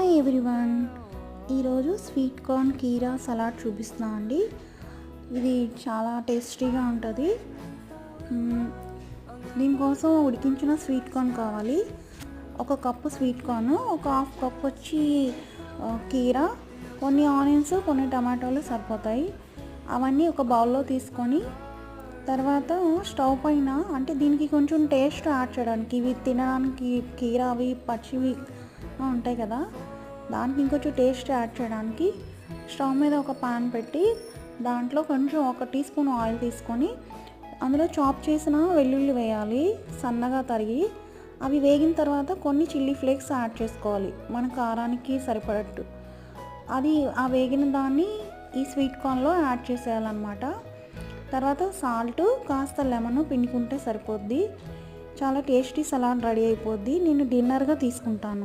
Hi everyone, ఈరోజు sweet corn కీరా salad చూపిస్తున్నా అండి. ఇది చాలా టేస్టీగా ఉంటుంది. దీనికోసం ఉడికించిన స్వీట్ కార్న్ కావాలి. ఒక కప్పు స్వీట్ కార్న్, ఒక హాఫ్ కప్ వచ్చి కీరా, కొన్ని ఆనియన్స్, కొన్ని టమాటోలు సరిపోతాయి. అవన్నీ ఒక బౌల్లో తీసుకొని తర్వాత స్టవ్ పైన, అంటే దీనికి కొంచెం టేస్ట్ యాడ్ చేయడానికి, ఇవి తినడానికి కీరా అవి పచ్చివి ఉంటాయి కదా, దానికి ఇంకొంచెం టేస్ట్ యాడ్ చేయడానికి స్టవ్ మీద ఒక పాన్ పెట్టి దాంట్లో కొంచెం 1 టీ స్పూన్ ఆయిల్ తీసుకొని అందులో చాప్ చేసిన వెల్లుల్లి వేయాలి సన్నగా తరిగి. అవి వేగిన తర్వాత కొన్ని చిల్లీ ఫ్లేక్స్ యాడ్ చేసుకోవాలి మన కారానికి సరిపడట్టు. అది ఆ వేగిన దాన్ని ఈ స్వీట్ కార్న్లో యాడ్ చేసేయాలన్నమాట. తర్వాత సాల్ట్, కాస్త లెమన్ పిండుకుంటే సరిపోద్ది. చాలా టేస్టీ సలాడ్ రెడీ అయిపోద్ది. నేను డిన్నర్గా తీసుకుంటాను.